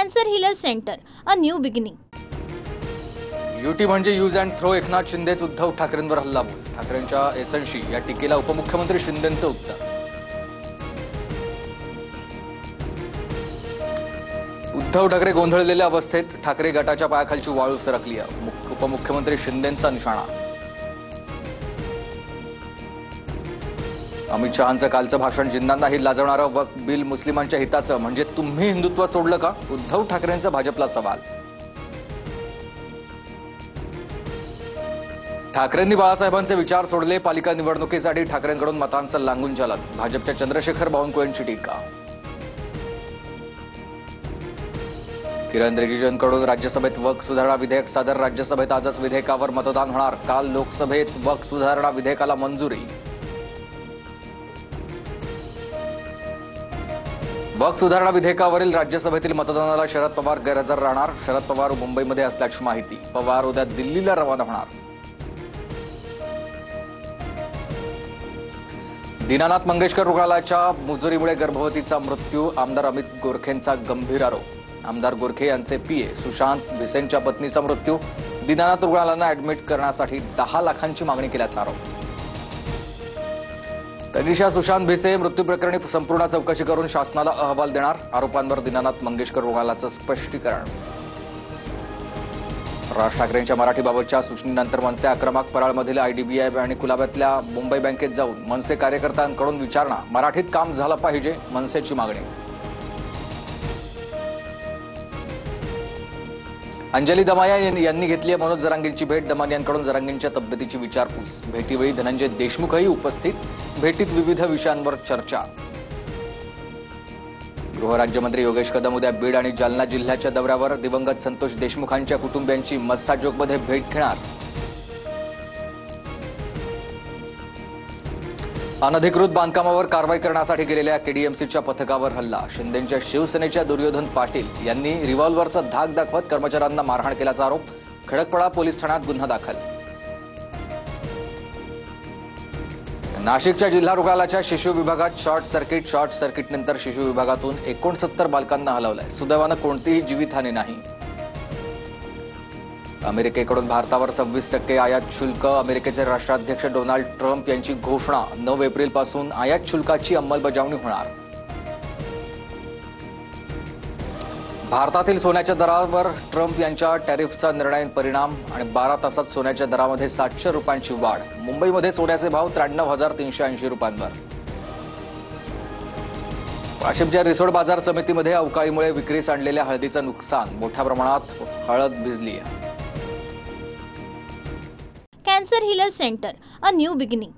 Cancer healer centre, a new beginning. UT म्हणजे use and throw. Eknath शिंदेच उद्धव ठाकरेंवर हल्लाबोल. ठाकरेंच्या एसएनशी या टीकेला उपमुख्यमंत्री शिंदेंचं उत्तर. उद्धव ठाकरे गोंधळलेल्या अवस्थेत. ठाकरे गटाच्या पायाखालची वाळू सरकली. उपमुख्यमंत्री शिंदेंचा निशाणा. अमित शहांचं कालचं भाषण जिन्नांनाही लाजवणारं. वक्फ बिल मुस्लिमांच्या हिताचं, म्हणजे तुम्ही हिंदुत्व सोडलं का? उद्धव ठाकरेंचा भाजपला सवाल. ठाकरेंनी बाळासाहेबांचे विचार सोडले. पालिका निवडणुकीसाठी ठाकरेंकडून मतांचं लांगून चालत. भाजपच्या चंद्रशेखर बावनकुळेंची टीका. किरण रिजिजूंकडून राज्यसभेत वक्फ सुधारणा विधेयक सादर. राज्यसभेत आजच विधेयकावर मतदान होणार. काल लोकसभेत वक्फ सुधारणा विधेयकाला मंजुरी. वक्फ सुधारणा विधेयकावरील राज्यसभेतील मतदानाला शरद पवार गैरहजर राहणार. शरद पवार मुंबईमध्ये असल्याची माहिती. पवार उद्या दिल्लीला रवाना होणार. दीनानाथ मंगेशकर रुग्णालयाच्या मुजोरीमुळे गर्भवतीचा मृत्यू. आमदार अमित गोरखेंचा गंभीर आरोप. आमदार गोरखे यांचे पीए सुशांत भिसेंच्या पत्नीचा मृत्यू. दीनानाथ रुग्णालयाला ऍडमिट करण्यासाठी 10 लाखांची मागणी केल्याचा आरोप. तनिषा सुशांत भिसे मृत्यू प्रकरणी संपूर्ण चौकशी करून शासनाला अहवाल देणार. आरोपांवर दीनानाथ मंगेशकर रुग्णालयाचं स्पष्टीकरण. राज ठाकरेंच्या मराठीबाबतच्या सूचनेनंतर मनसे आक्रमक. परळमधील आयडीबीआय आणि कुलाब्यातल्या मुंबई बँकेत जाऊन मनसे कार्यकर्त्यांकडून विचारणा. मराठीत काम झालं पाहिजे, मनसेची मागणी. अंजली दमानिया यांनी घेतली मनोज जरांगेंची भेट. दमानियांकडून जरांगेंच्या तब्येतीची विचारपूस. भेटीवेळी धनंजय देशमुखही उपस्थित. भेटीत विविध विषयांवर चर्चा. गृहराज्यमंत्री योगेश कदम उद्या बीड आणि जालना जिल्ह्याच्या दौऱ्यावर. दिवंगत संतोष देशमुखांच्या कुटुंबियांची मस्साजोगमध्ये भेट घेणार. अनधिकृत बांधकामावर कारवाई करण्यासाठी गेलेल्या केडीएमसीच्या पथकावर हल्ला. शिंदेच्या शिवसेनेच्या दुर्योधन पाटील यांनी रिव्हॉल्व्हरचा धाक दाखवत कर्मचाऱ्यांना मारहाण केल्याचा आरोप. खडकपाडा पोलीस ठाण्यात गुन्हा दाखल. नाशिकच्या जिल्हा रुग्णालयाच्या शिशु विभागात शॉर्ट सर्किटनंतर शिशु विभागातून 69 बालकांना हलवलंय. सुदैवानं कोणतीही जीवितहानी नाही. अमेरिकेकडून भारतावर 26% आयात शुल्क. अमेरिकेचे राष्ट्राध्यक्ष डोनाल्ड ट्रम्प यांची घोषणा. 9 एप्रिलपासून आयात शुल्काची अंमलबजावणी होणार. भारतातील सोन्याच्या दरावर ट्रम्प यांच्या टॅरिफचा निर्णय परिणाम. आणि 12 तासात सोन्याच्या दरामध्ये 700 रुपयांची वाढ. मुंबईमध्ये सोन्याचे भाव 93,380 रुपयांवर. वाशिमच्या रिसोड बाजार समितीमध्ये अवकाळीमुळे विक्रीस आणलेल्या हळदीचं नुकसान. मोठ्या प्रमाणात हळद भिजली. Cancer healer centre, a new beginning.